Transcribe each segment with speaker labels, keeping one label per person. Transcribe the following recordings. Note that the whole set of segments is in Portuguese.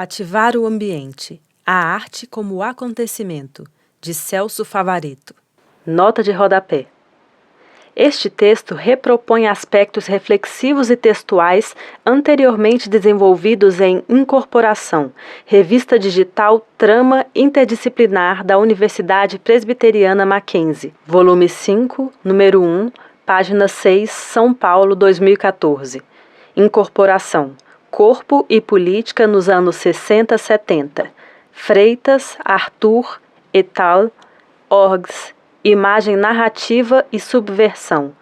Speaker 1: Ativar o ambiente. A arte como acontecimento, de Celso Favaretto. Nota de rodapé. Este texto repropõe aspectos reflexivos e textuais anteriormente desenvolvidos em Incorporação, revista digital Trama Interdisciplinar da Universidade Presbiteriana Mackenzie, volume 5, número 1, página 6, São Paulo, 2014. Incorporação. Corpo e Política nos anos 60-70. Freitas, Arthur, et al., Orgs. Imagem narrativa e subversão.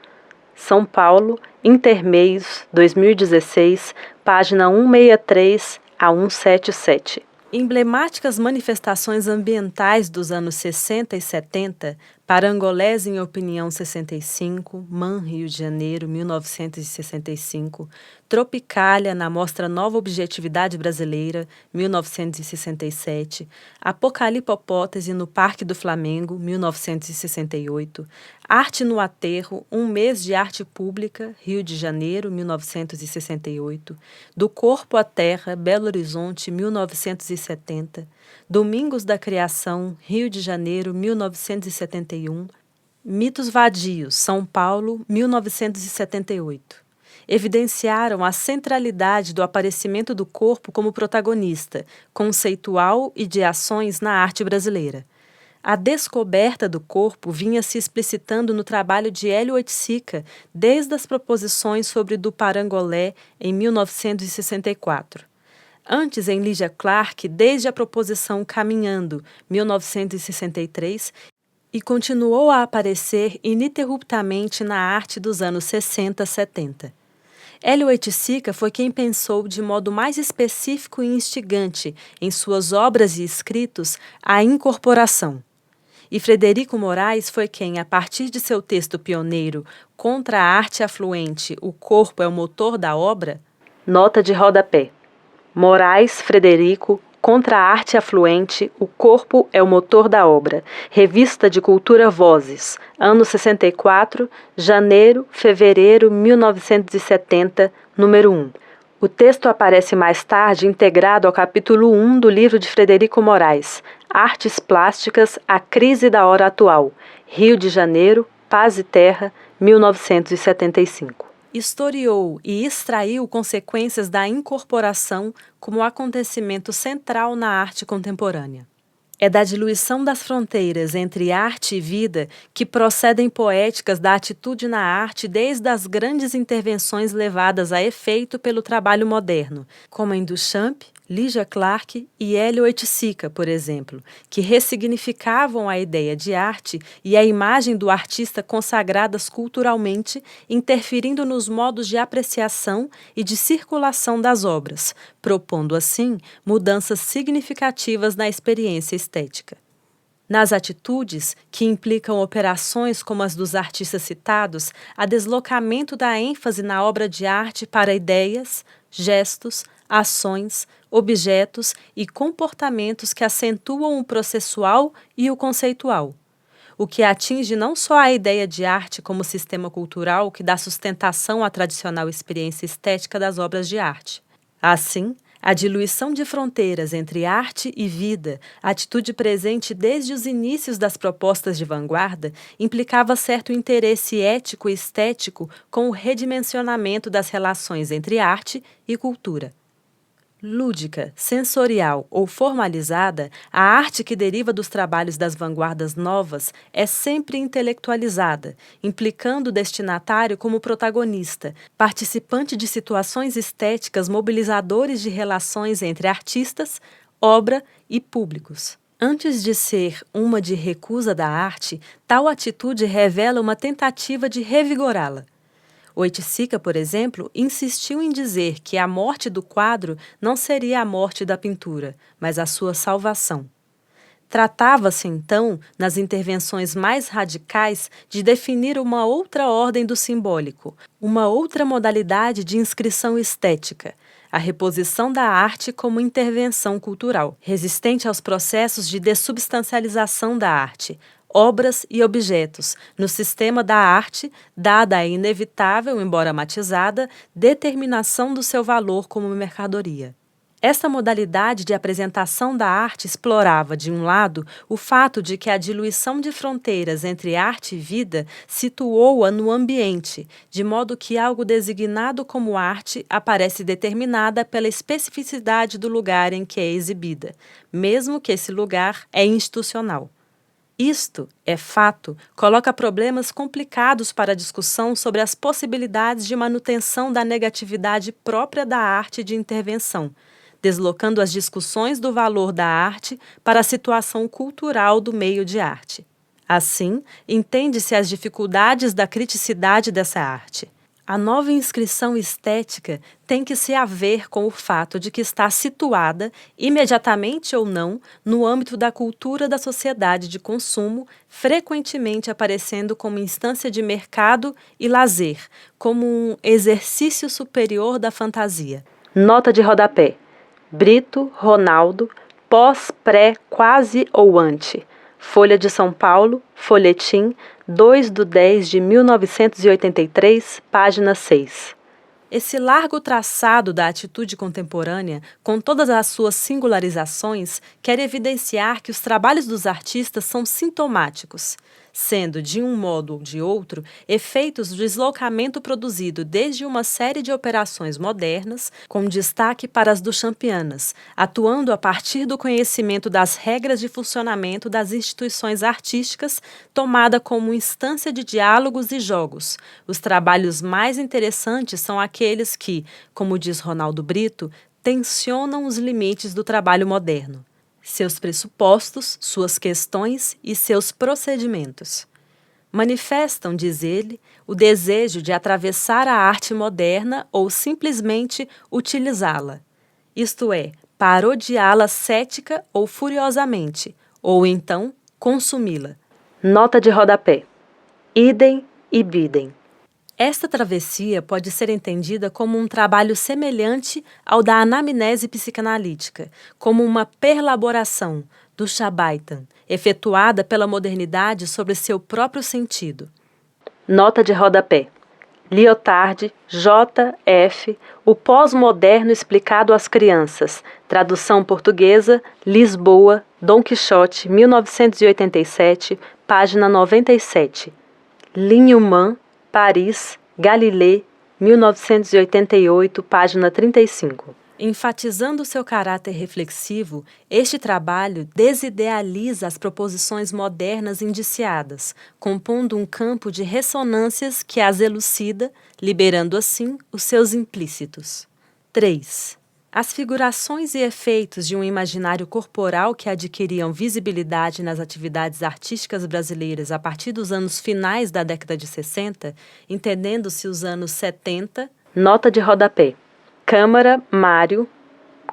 Speaker 1: São Paulo, Intermeios, 2016, página 163 a 177. Emblemáticas manifestações ambientais dos anos 60 e 70, Parangolés em Opinião 65, MAN Rio de Janeiro, 1965, Tropicália na Mostra Nova Objetividade Brasileira, 1967, Apocalipopótese no Parque do Flamengo, 1968, Arte no Aterro, Um Mês de Arte Pública, Rio de Janeiro, 1968, Do Corpo à Terra, Belo Horizonte, 1970, Domingos da Criação, Rio de Janeiro, 1971, Mitos Vadios, São Paulo, 1978. Evidenciaram a centralidade do aparecimento do corpo como protagonista, conceitual e de ações na arte brasileira. A descoberta do corpo vinha se explicitando no trabalho de Hélio Oiticica, desde as proposições sobre do Parangolé, em 1964. Antes, em Lígia Clark, desde a proposição Caminhando, 1963, e continuou a aparecer ininterruptamente na arte dos anos 60-70. Hélio Oiticica foi quem pensou de modo mais específico e instigante, em suas obras e escritos, a incorporação. E Frederico Moraes foi quem, a partir de seu texto pioneiro Contra a Arte Afluente, o corpo é o motor da obra, nota de rodapé. Moraes, Frederico, Contra a Arte Afluente, o corpo é o motor da obra. Revista de Cultura Vozes, ano 64, janeiro, fevereiro, 1970, número 1. O texto aparece mais tarde integrado ao capítulo 1 do livro de Frederico Moraes, Artes Plásticas, a Crise da Hora Atual, Rio de Janeiro, Paz e Terra, 1975. Historiou e extraiu consequências da incorporação como acontecimento central na arte contemporânea. É da diluição das fronteiras entre arte e vida que procedem poéticas da atitude na arte desde as grandes intervenções levadas a efeito pelo trabalho moderno, como em Duchamp, Lígia Clark e Hélio Oiticica, por exemplo, que ressignificavam a ideia de arte e a imagem do artista consagradas culturalmente, interferindo nos modos de apreciação e de circulação das obras, propondo, assim, mudanças significativas na experiência estética. Nas atitudes, que implicam operações como as dos artistas citados, há deslocamento da ênfase na obra de arte para ideias, gestos, ações, objetos e comportamentos que acentuam o processual e o conceitual, o que atinge não só a ideia de arte como sistema cultural que dá sustentação à tradicional experiência estética das obras de arte. Assim, a diluição de fronteiras entre arte e vida, atitude presente desde os inícios das propostas de vanguarda, implicava certo interesse ético e estético com o redimensionamento das relações entre arte e cultura. Lúdica, sensorial ou formalizada, a arte que deriva dos trabalhos das vanguardas novas é sempre intelectualizada, implicando o destinatário como protagonista, participante de situações estéticas mobilizadores de relações entre artistas, obra e públicos. Antes de ser uma de recusa da arte, tal atitude revela uma tentativa de revigorá-la. Oiticica, por exemplo, insistiu em dizer que a morte do quadro não seria a morte da pintura, mas a sua salvação. Tratava-se, então, nas intervenções mais radicais, de definir uma outra ordem do simbólico, uma outra modalidade de inscrição estética, a reposição da arte como intervenção cultural, resistente aos processos de dessubstancialização da arte, obras e objetos, no sistema da arte, dada a inevitável, embora matizada, determinação do seu valor como mercadoria. Essa modalidade de apresentação da arte explorava, de um lado, o fato de que a diluição de fronteiras entre arte e vida situou-a no ambiente, de modo que algo designado como arte aparece determinada pela especificidade do lugar em que é exibida, mesmo que esse lugar é institucional. Isto, é fato, coloca problemas complicados para a discussão sobre as possibilidades de manutenção da negatividade própria da arte de intervenção, deslocando as discussões do valor da arte para a situação cultural do meio de arte. Assim, entende-se as dificuldades da criticidade dessa arte. A nova inscrição estética tem que se haver com o fato de que está situada, imediatamente ou não, no âmbito da cultura da sociedade de consumo, frequentemente aparecendo como instância de mercado e lazer, como um exercício superior da fantasia. Nota de rodapé. Brito, Ronaldo, pós, pré, quase ou ante. Folha de São Paulo, folhetim, 2/10/1983, página 6. Esse largo traçado da atitude contemporânea, com todas as suas singularizações, quer evidenciar que os trabalhos dos artistas são sintomáticos, sendo, de um modo ou de outro, efeitos do deslocamento produzido desde uma série de operações modernas, com destaque para as duchampianas, atuando a partir do conhecimento das regras de funcionamento das instituições artísticas, tomada como instância de diálogos e jogos. Os trabalhos mais interessantes são aqueles que, como diz Ronaldo Brito, tensionam os limites do trabalho moderno, seus pressupostos, suas questões e seus procedimentos. Manifestam, diz ele, o desejo de atravessar a arte moderna ou simplesmente utilizá-la, isto é, parodiá-la cética ou furiosamente, ou então consumi-la. Nota de rodapé. Idem e bidem. Esta travessia pode ser entendida como um trabalho semelhante ao da anamnese psicanalítica, como uma perlaboração do Shabaitan, efetuada pela modernidade sobre seu próprio sentido. Nota de rodapé. Lyotard, J. F., O Pós-Moderno Explicado às Crianças, tradução portuguesa, Lisboa, Dom Quixote, 1987, página 97. Linnemann, Paris, Galilée, 1988, página 35. Enfatizando seu caráter reflexivo, este trabalho desidealiza as proposições modernas indiciadas, compondo um campo de ressonâncias que as elucida, liberando assim os seus implícitos. 3. As figurações e efeitos de um imaginário corporal que adquiriam visibilidade nas atividades artísticas brasileiras a partir dos anos finais da década de 60, entendendo-se os anos 70, nota de rodapé. Câmara, Mário,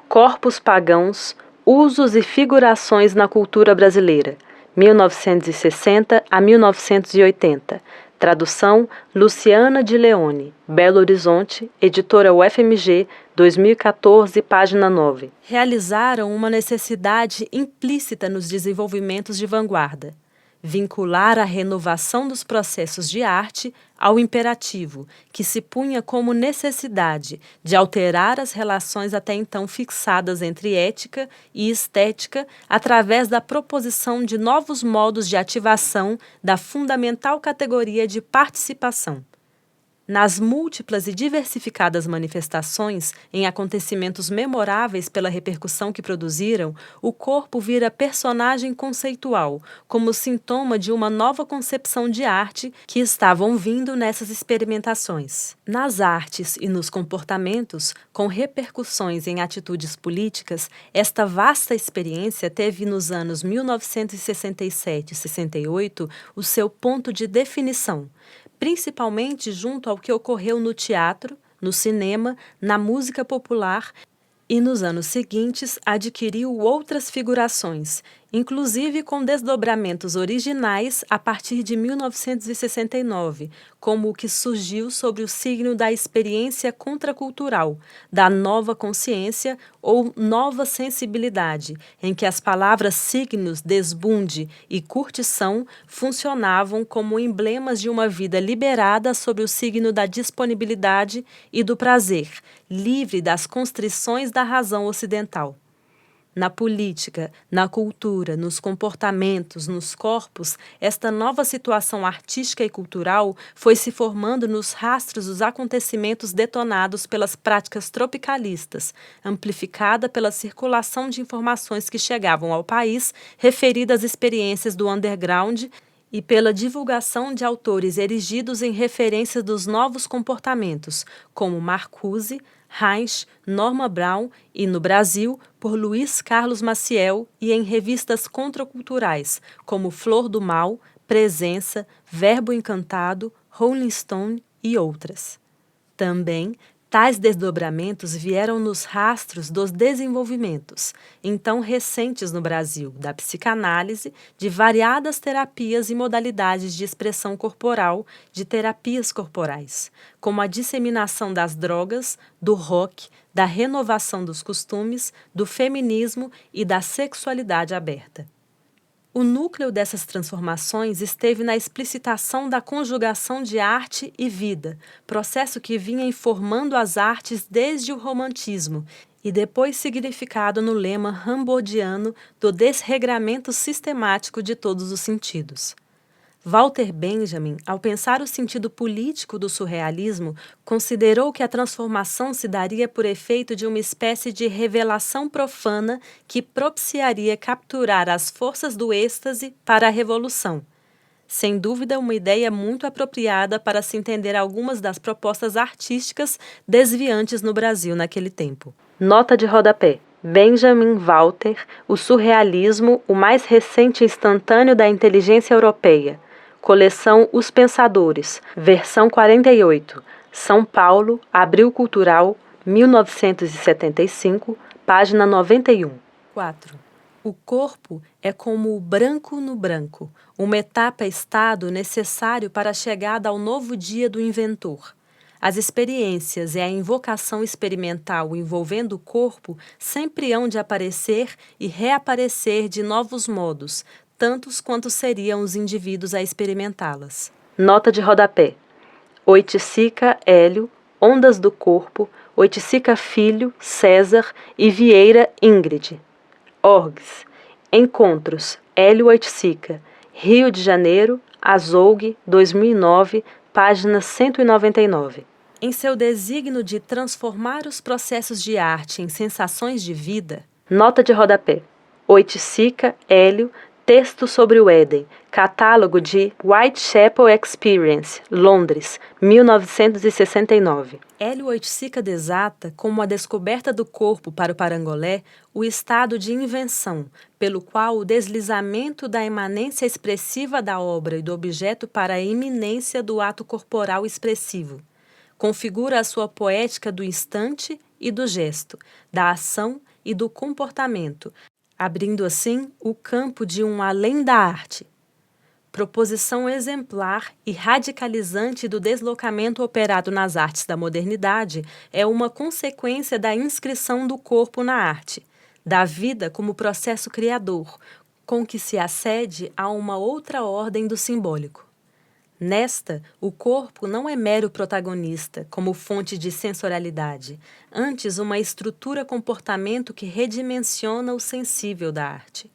Speaker 1: Corpos Pagãos, Usos e Figurações na Cultura Brasileira, 1960 a 1980. Tradução, Luciana de Leone, Belo Horizonte, editora UFMG, 2014, página 9. Realizaram uma necessidade implícita nos desenvolvimentos de vanguarda: vincular a renovação dos processos de arte ao imperativo, que se punha como necessidade de alterar as relações até então fixadas entre ética e estética através da proposição de novos modos de ativação da fundamental categoria de participação. Nas múltiplas e diversificadas manifestações em acontecimentos memoráveis pela repercussão que produziram, o corpo vira personagem conceitual, como sintoma de uma nova concepção de arte que estavam vindo nessas experimentações. Nas artes e nos comportamentos, com repercussões em atitudes políticas, esta vasta experiência teve nos anos 1967 e 68 o seu ponto de definição, principalmente junto ao que ocorreu no teatro, no cinema, na música popular, e nos anos seguintes adquiriu outras figurações, inclusive com desdobramentos originais a partir de 1969, como o que surgiu sobre o signo da experiência contracultural, da nova consciência ou nova sensibilidade, em que as palavras signos, desbunde e curtição funcionavam como emblemas de uma vida liberada sob o signo da disponibilidade e do prazer, livre das constrições da razão ocidental. Na política, na cultura, nos comportamentos, nos corpos, esta nova situação artística e cultural foi se formando nos rastros dos acontecimentos detonados pelas práticas tropicalistas, amplificada pela circulação de informações que chegavam ao país referidas às experiências do underground e pela divulgação de autores erigidos em referência dos novos comportamentos, como Marcuse, Reich, Norma Brown e, no Brasil, por Luiz Carlos Maciel e em revistas contraculturais, como Flor do Mal, Presença, Verbo Encantado, Rolling Stone e outras. Também, tais desdobramentos vieram nos rastros dos desenvolvimentos, então recentes no Brasil, da psicanálise, de variadas terapias e modalidades de expressão corporal, de terapias corporais, como a disseminação das drogas, do rock, da renovação dos costumes, do feminismo e da sexualidade aberta. O núcleo dessas transformações esteve na explicitação da conjugação de arte e vida, processo que vinha informando as artes desde o romantismo e depois significado no lema rambordiano do desregramento sistemático de todos os sentidos. Walter Benjamin, ao pensar o sentido político do surrealismo, considerou que a transformação se daria por efeito de uma espécie de revelação profana que propiciaria capturar as forças do êxtase para a revolução. Sem dúvida, uma ideia muito apropriada para se entender algumas das propostas artísticas desviantes no Brasil naquele tempo. Nota de rodapé. Benjamin Walter, O Surrealismo, o mais recente instantâneo da inteligência europeia. Coleção Os Pensadores, versão 48, São Paulo, Abril Cultural, 1975, página 91. 4. O corpo é como o branco no branco, uma etapa-estado necessário para a chegada ao novo dia do inventor. As experiências e a invocação experimental envolvendo o corpo sempre hão de aparecer e reaparecer de novos modos, tantos quanto seriam os indivíduos a experimentá-las. Nota de rodapé. Oiticica, Hélio, Ondas do Corpo, Oiticica Filho, César e Vieira, Ingrid. Orgs. Encontros, Hélio Oiticica, Rio de Janeiro, Azougue, 2009, página 199. Em seu desígnio de transformar os processos de arte em sensações de vida. Nota de rodapé. Oiticica, Hélio, Texto sobre o Éden, catálogo de Whitechapel Experience, Londres, 1969. Hélio Oiticica desata, como a descoberta do corpo para o parangolé, o estado de invenção, pelo qual o deslizamento da imanência expressiva da obra e do objeto para a iminência do ato corporal expressivo. Configura a sua poética do instante e do gesto, da ação e do comportamento, abrindo assim o campo de um além da arte. Proposição exemplar e radicalizante do deslocamento operado nas artes da modernidade é uma consequência da inscrição do corpo na arte, da vida como processo criador, com que se acede a uma outra ordem do simbólico. Nesta, o corpo não é mero protagonista, como fonte de sensorialidade, antes uma estrutura-comportamento que redimensiona o sensível da arte.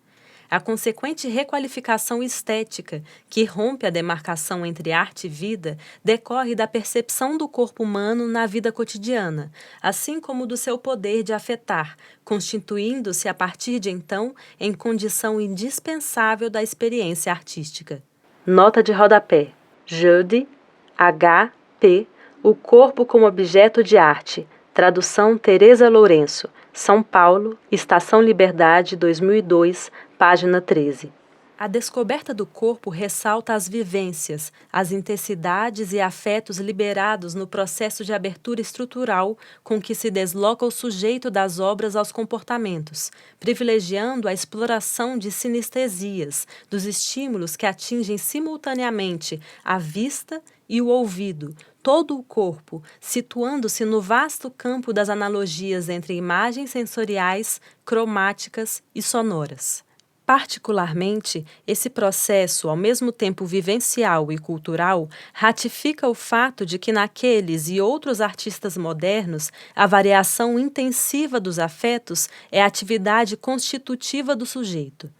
Speaker 1: A consequente requalificação estética, que rompe a demarcação entre arte e vida, decorre da percepção do corpo humano na vida cotidiana, assim como do seu poder de afetar, constituindo-se a partir de então em condição indispensável da experiência artística. Nota de rodapé. Judy, H.P., O Corpo como Objeto de Arte, tradução Tereza Lourenço, São Paulo, Estação Liberdade, 2002, página 13. A descoberta do corpo ressalta as vivências, as intensidades e afetos liberados no processo de abertura estrutural com que se desloca o sujeito das obras aos comportamentos, privilegiando a exploração de sinestesias, dos estímulos que atingem simultaneamente a vista e o ouvido, todo o corpo, situando-se no vasto campo das analogias entre imagens sensoriais, cromáticas e sonoras. Particularmente, esse processo, ao mesmo tempo vivencial e cultural, ratifica o fato de que naqueles e outros artistas modernos, a variação intensiva dos afetos é a atividade constitutiva do sujeito.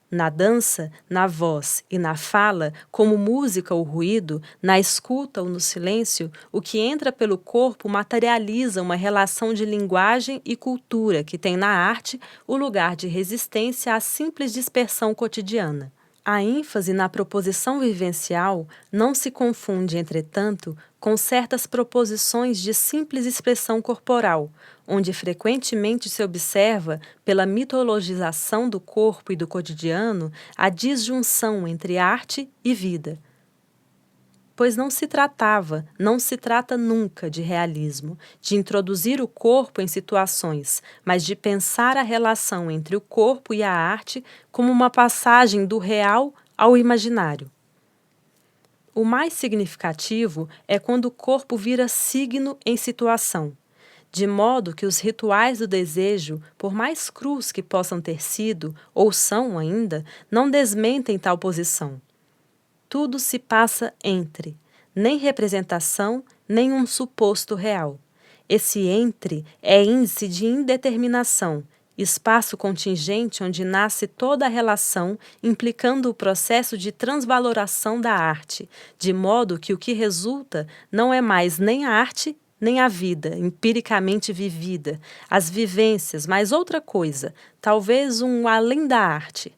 Speaker 1: Na dança, na voz e na fala, como música ou ruído, na escuta ou no silêncio, o que entra pelo corpo materializa uma relação de linguagem e cultura que tem na arte o lugar de resistência à simples dispersão cotidiana. A ênfase na proposição vivencial não se confunde, entretanto, com certas proposições de simples expressão corporal, onde frequentemente se observa, pela mitologização do corpo e do cotidiano, a disjunção entre arte e vida. Pois não se trata nunca de realismo, de introduzir o corpo em situações, mas de pensar a relação entre o corpo e a arte como uma passagem do real ao imaginário. O mais significativo é quando o corpo vira signo em situação, de modo que os rituais do desejo, por mais crus que possam ter sido, ou são ainda, não desmentem tal posição. Tudo se passa entre, nem representação, nem um suposto real. Esse entre é índice de indeterminação, espaço contingente onde nasce toda a relação, implicando o processo de transvaloração da arte, de modo que o que resulta não é mais nem a arte, nem a vida, empiricamente vivida, as vivências, mas outra coisa, talvez um além da arte.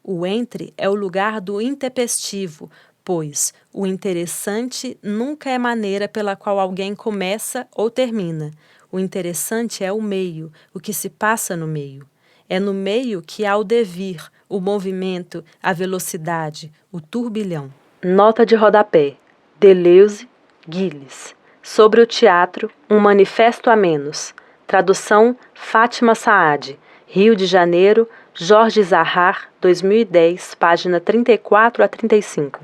Speaker 1: O entre é o lugar do intempestivo, pois o interessante nunca é maneira pela qual alguém começa ou termina. O interessante é o meio, o que se passa no meio. É no meio que há o devir, o movimento, a velocidade, o turbilhão. Nota de rodapé. Deleuze, Gilles. Sobre o teatro, um manifesto a menos. Tradução Fátima Saad. Rio de Janeiro, Jorge Zahar, 2010, página 34 a 35.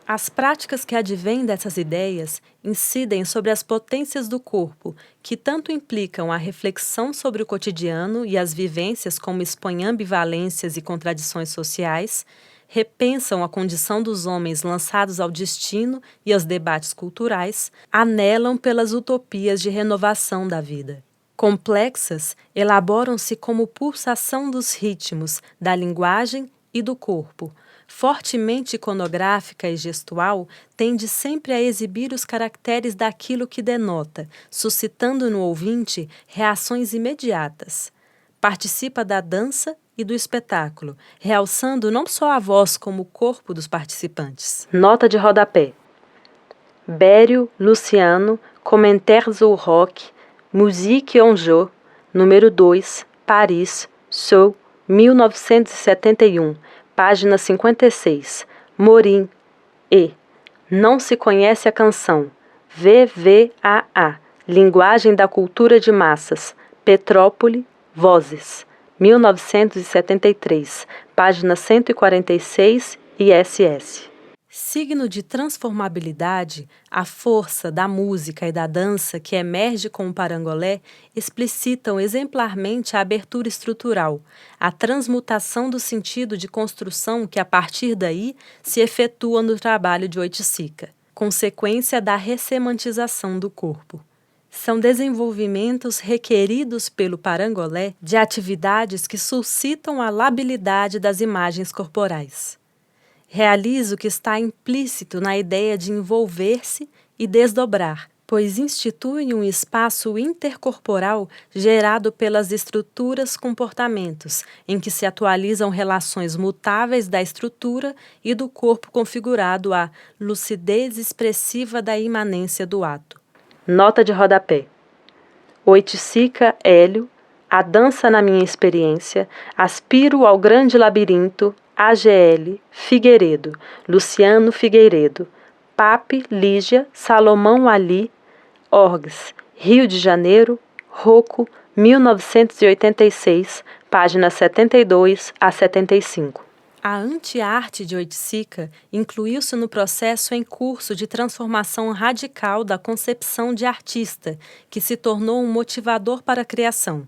Speaker 1: As práticas que advêm dessas ideias incidem sobre as potências do corpo, que tanto implicam a reflexão sobre o cotidiano e as vivências como expõem ambivalências e contradições sociais, repensam a condição dos homens lançados ao destino e aos debates culturais, anelam pelas utopias de renovação da vida. Complexas, elaboram-se como pulsação dos ritmos, da linguagem e do corpo. Fortemente iconográfica e gestual, tende sempre a exibir os caracteres daquilo que denota, suscitando no ouvinte reações imediatas. Participa da dança e do espetáculo, realçando não só a voz como o corpo dos participantes. Nota de rodapé. Bério, Luciano, Commentaires au rock, Musique en jeu, número 2, Paris, Sceaux, 1971, página 56, Morin, E. Não se conhece a canção, VVAA, Linguagem da Cultura de Massas, Petrópole, Vozes, 1973, página 146, ISS. Signo de transformabilidade, a força da música e da dança que emerge com o parangolé explicitam exemplarmente a abertura estrutural, a transmutação do sentido de construção que a partir daí se efetua no trabalho de Oiticica, consequência da ressemantização do corpo. São desenvolvimentos requeridos pelo parangolé de atividades que suscitam a labilidade das imagens corporais. Realiza o que está implícito na ideia de envolver-se e desdobrar, pois institui um espaço intercorporal gerado pelas estruturas comportamentos, em que se atualizam relações mutáveis da estrutura e do corpo configurado à lucidez expressiva da imanência do ato. Nota de rodapé. Oiticica, Hélio. A dança na minha experiência, aspiro ao grande labirinto, AGL, Figueiredo, Luciano Figueiredo, Pape, Lígia, Salomão Ali, Orgs, Rio de Janeiro, Rocco, 1986, páginas 72 a 75. A anti-arte de Oiticica incluiu-se no processo em curso de transformação radical da concepção de artista, que se tornou um motivador para a criação.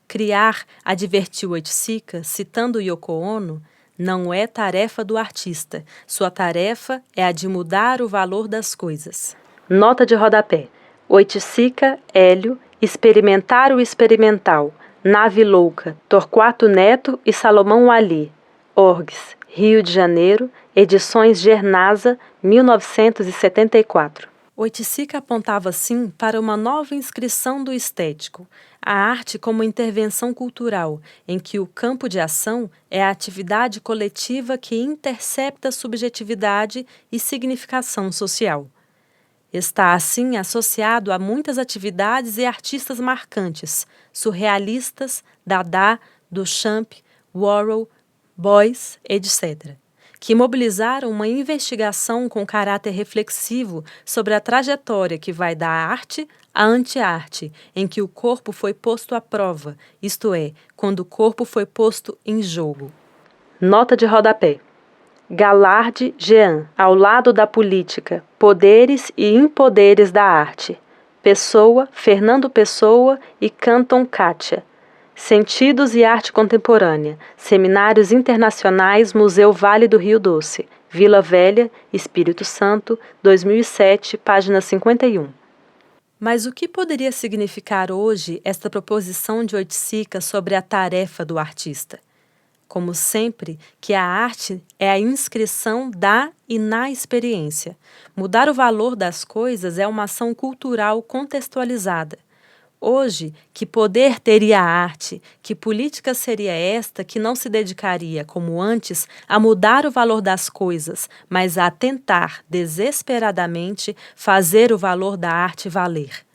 Speaker 1: Criar, advertiu Oiticica, citando Yoko Ono, não é tarefa do artista. Sua tarefa é a de mudar o valor das coisas. Nota de rodapé. Oiticica, Hélio, Experimentar o Experimental, Nave Louca, Torquato Neto e Salomão Ali. Orgs, Rio de Janeiro, Edições Gernasa, 1974. Oiticica apontava, assim, para uma nova inscrição do estético, a arte como intervenção cultural, em que o campo de ação é a atividade coletiva que intercepta subjetividade e significação social. Está, assim, associado a muitas atividades e artistas marcantes, surrealistas, Dada, Duchamp, Warhol, Beuys, etc., que mobilizaram uma investigação com caráter reflexivo sobre a trajetória que vai da arte à anti-arte, em que o corpo foi posto à prova, isto é, quando o corpo foi posto em jogo. Nota de rodapé. Gallardi, Jean, Ao lado da política, poderes e impoderes da arte. Pessoa, Fernando Pessoa e Canton Kátia. Sentidos e Arte Contemporânea, Seminários Internacionais, Museu Vale do Rio Doce, Vila Velha, Espírito Santo, 2007, página 51. Mas o que poderia significar hoje esta proposição de Oiticica sobre a tarefa do artista? Como sempre, que a arte é a inscrição da e na experiência. Mudar o valor das coisas é uma ação cultural contextualizada. Hoje, que poder teria a arte, que política seria esta que não se dedicaria, como antes, a mudar o valor das coisas, mas a tentar, desesperadamente, fazer o valor da arte valer?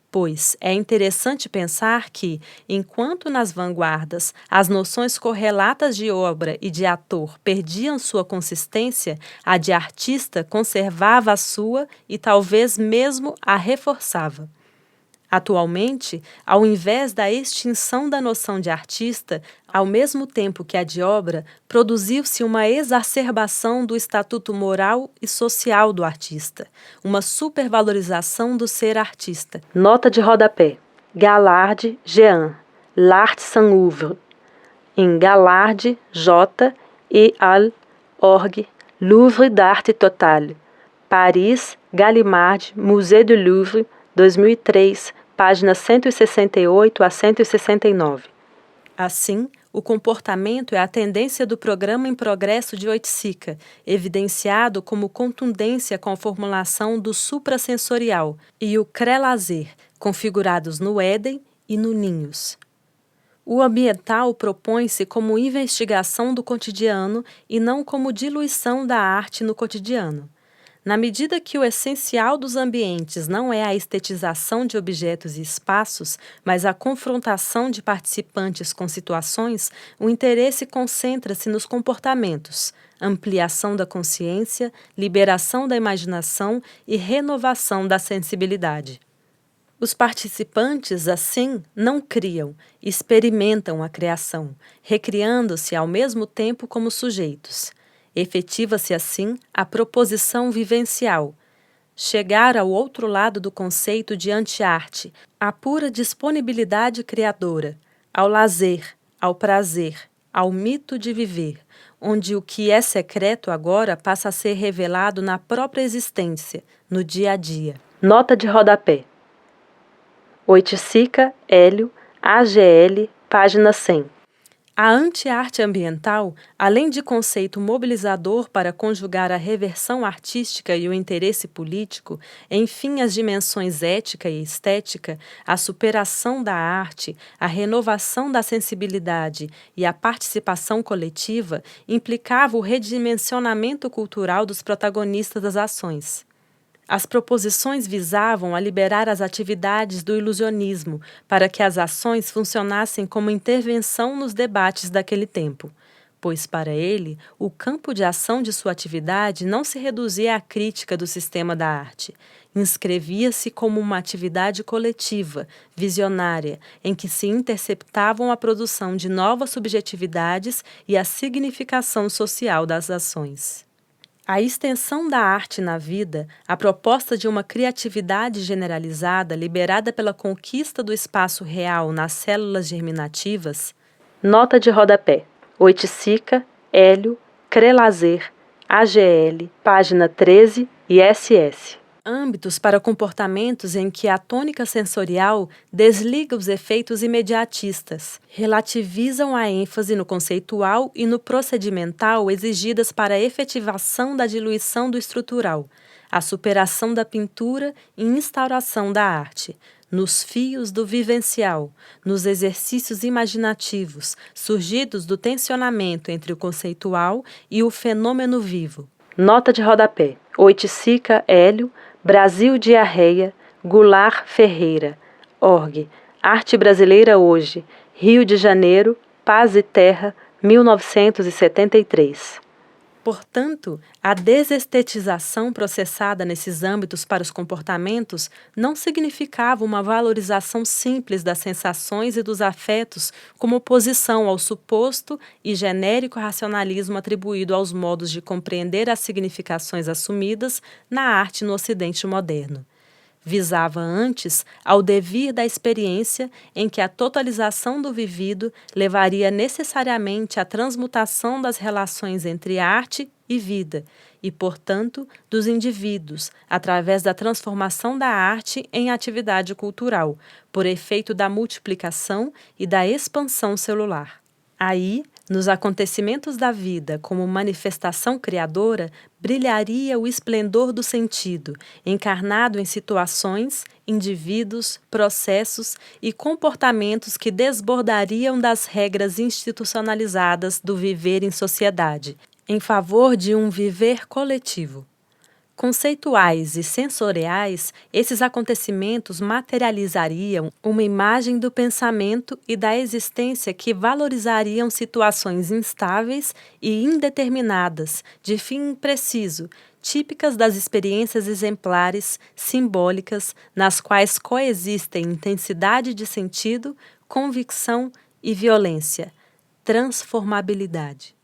Speaker 1: Pois é interessante pensar que, enquanto nas vanguardas as noções correlatas de obra e de ator perdiam sua consistência, a de artista conservava a sua e talvez mesmo a reforçava. Atualmente, ao invés da extinção da noção de artista, ao mesmo tempo que a de obra, produziu-se uma exacerbação do estatuto moral e social do artista, uma supervalorização do ser artista. Nota de rodapé. Gallardi, Jean, L'Art sans oeuvre. Em Gallardi, J. et al. Org. Louvre d'Arte Totale. Paris, Gallimard, Musée du Louvre, 2003, páginas 168 a 169. Assim, o comportamento é a tendência do programa em progresso de Oiticica, evidenciado como contundência com a formulação do suprassensorial, e o cré-lazer, configurados no Éden e no Ninhos. O ambiental propõe-se como investigação do cotidiano e não como diluição da arte no cotidiano. Na medida que o essencial dos ambientes não é a estetização de objetos e espaços, mas a confrontação de participantes com situações, o interesse concentra-se nos comportamentos, ampliação da consciência, liberação da imaginação e renovação da sensibilidade. Os participantes, assim, não criam, experimentam a criação, recriando-se ao mesmo tempo como sujeitos. Efetiva-se, assim, a proposição vivencial. Chegar ao outro lado do conceito de anti-arte, à pura disponibilidade criadora, ao lazer, ao prazer, ao mito de viver, onde o que é secreto agora passa a ser revelado na própria existência, no dia a dia. Nota de rodapé. Oiticica, Hélio, AGL, página 100. A anti-arte ambiental, além de conceito mobilizador para conjugar a reversão artística e o interesse político, enfim as dimensões ética e estética, a superação da arte, a renovação da sensibilidade e a participação coletiva, implicava o redimensionamento cultural dos protagonistas das ações. As proposições visavam a liberar as atividades do ilusionismo para que as ações funcionassem como intervenção nos debates daquele tempo. pois para ele, o campo de ação de sua atividade não se reduzia à crítica do sistema da arte. Inscrevia-se como uma atividade coletiva, visionária, em que se interceptavam a produção de novas subjetividades e a significação social das ações. A extensão da arte na vida, a proposta de uma criatividade generalizada liberada pela conquista do espaço real nas células germinativas. Nota de rodapé. Oiticica, Hélio, Crelazer, AGL, página 13 e SS. Âmbitos para comportamentos em que a tônica sensorial desliga os efeitos imediatistas, relativizam a ênfase no conceitual e no procedimental exigidas para a efetivação da diluição do estrutural, a superação da pintura e instauração da arte, nos fios do vivencial, nos exercícios imaginativos, surgidos do tensionamento entre o conceitual e o fenômeno vivo. Nota de rodapé. Oiticica, Hélio, Brasil Diarreia, Goulart Ferreira, org. Arte Brasileira Hoje, Rio de Janeiro, Paz e Terra, 1973. Portanto, a desestetização processada nesses âmbitos para os comportamentos não significava uma valorização simples das sensações e dos afetos como oposição ao suposto e genérico racionalismo atribuído aos modos de compreender as significações assumidas na arte no Ocidente moderno. Visava antes ao devir da experiência em que a totalização do vivido levaria necessariamente à transmutação das relações entre arte e vida e, portanto, dos indivíduos, através da transformação da arte em atividade cultural, por efeito da multiplicação e da expansão celular. Aí, nos acontecimentos da vida, como manifestação criadora, brilharia o esplendor do sentido, encarnado em situações, indivíduos, processos e comportamentos que desbordariam das regras institucionalizadas do viver em sociedade, em favor de um viver coletivo. Conceituais e sensoriais, esses acontecimentos materializariam uma imagem do pensamento e da existência que valorizariam situações instáveis e indeterminadas, de fim impreciso, típicas das experiências exemplares, simbólicas, nas quais coexistem intensidade de sentido, convicção e violência, transformabilidade.